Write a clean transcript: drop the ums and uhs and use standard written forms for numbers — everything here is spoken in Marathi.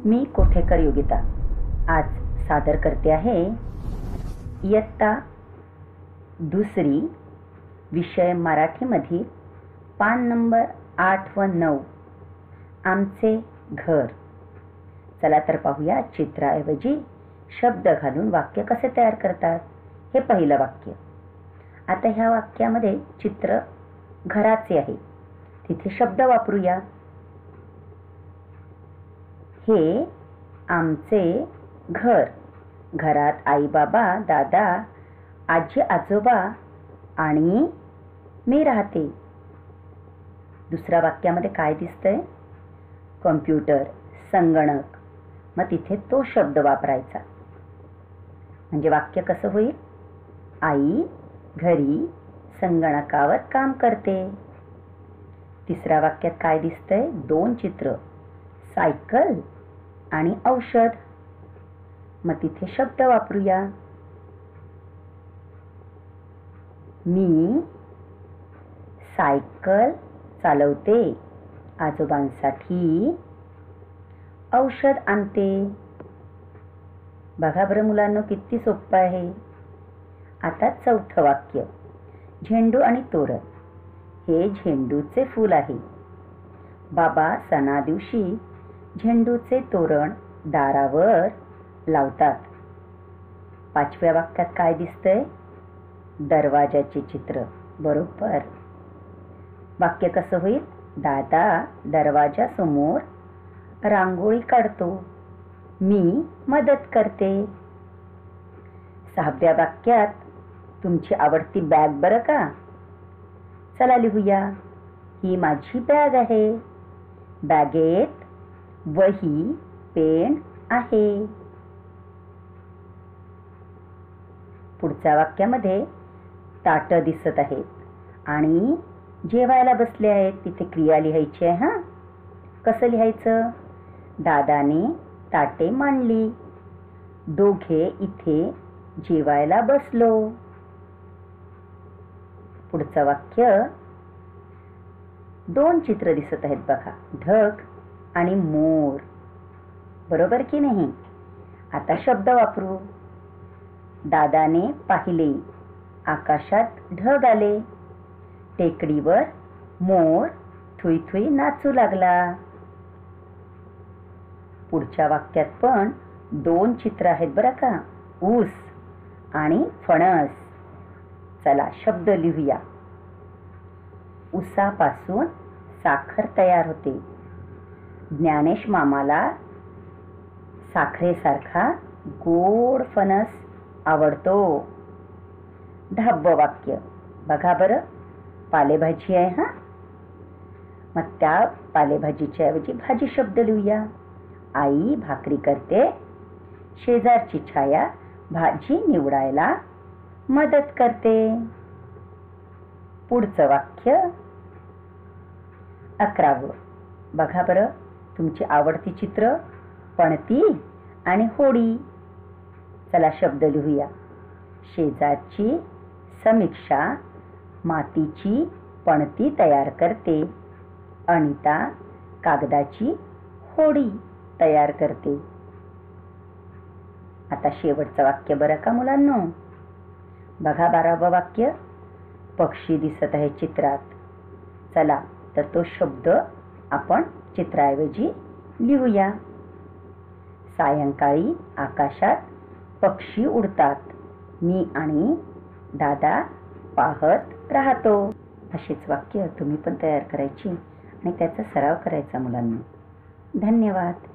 मी कोठेकर योगिता आज सादर करते आहे इयत्ता दुसरी विषय मराठीमधील पान नंबर 8 व 9 आमचे घर। चला तर पाहूया चित्राऐवजी शब्द घालून वाक्य कसे तयार करतात। हे पहिलं वाक्य। आता ह्या वाक्यामध्ये चित्र घराचे आहे, तिथे शब्द वापरूया। हे आमचे घर। घरात आई बाबा, दादा, आजी आजोबा आणि मी राहते। दुसऱ्या वाक्यामध्ये काय दिसतंय? कॉम्प्युटर, संगणक। मग तिथे तो शब्द वापरायचा। म्हणजे वाक्य कसं होईल? आई घरी संगणकावर काम करते। तिसऱ्या वाक्यात काय दिसतंय? दोन चित्र, सायकल आणि औषध। मग तिथे शब्द वापरूया। मी सायकल चालवते, आजोबांसाठी औषध आणते। बघा बरं मुलांनो, किती सोपं आहे। आता चौथं वाक्य। झेंडू आणि तोरण। हे झेंडूचे फूल आहे। बाबा सणा दिवशी झेंडूचे तोरण दारावर लावतात। पाचव्या वाक्यात काय दिसतंय? दरवाजाचे चित्र। बरोबर। वाक्य कसं होईल? दादा दरवाजासमोर रांगोळी काढतो, मी मदत करते। सहाव्या वाक्यात तुमची आवडती बॅग बरं का? चला लिहूया। ही माझी बॅग आहे। बॅगेत वही, पेन आहे। पुढच्या वाक्यामध्ये ताटं दिसत आहेत आणि जेवायला बसले आहेत। तिथे क्रिया लिहायची आहे। हां, कसं लिहायचं? दादाने ताटे मांडली, दोघे इथे जेवायला बसलो। पुढचं वाक्य, दोन चित्र दिसत आहेत बघा, ढग आणि मोर। बरोबर की नाही? आता शब्द वापरू। दादाने पाहिले, आकाशात ढग आले, टेकडीवर मोर थुई थुई नाचू लागला। पुढच्या वाक्यात पण दोन चित्र आहेत बरं का, ऊस आणि फणस। चला शब्द लिहूया। ऊसापासून साखर तयार होते। ज्ञानेश मामाला साखरेसारखा गोड फणस आवडतो। 10वं वाक्य बघा बरं, पालेभाजी आहे। हां, मग त्या पालेभाजीच्या ऐवजी भाजी शब्द लिहूया। आई भाकरी करते, शेजारची छाया भाजी निवडायला मदत करते। पुढचं वाक्य 11वं बघा बरं, तुमची आवडती चित्र पणती आणि होडी। चला शब्द लिहूया। शेजारची समीक्षा मातीची पणती तयार करते, अनिता कागदाची होडी तयार करते। आता शेवटचं वाक्य बरं का मुलांनो? बघा 12वं वाक्य, पक्षी दिसत आहे चित्रात। चला तर तो शब्द आपण चित्राऐवजी लिहूया। सायंकाळी आकाशात पक्षी उडतात, मी आणि दादा पाहत राहतो। अशीच वाक्य तुम्ही पण तयार करायची आणि त्याचा सराव करायचा मुलांनो। धन्यवाद।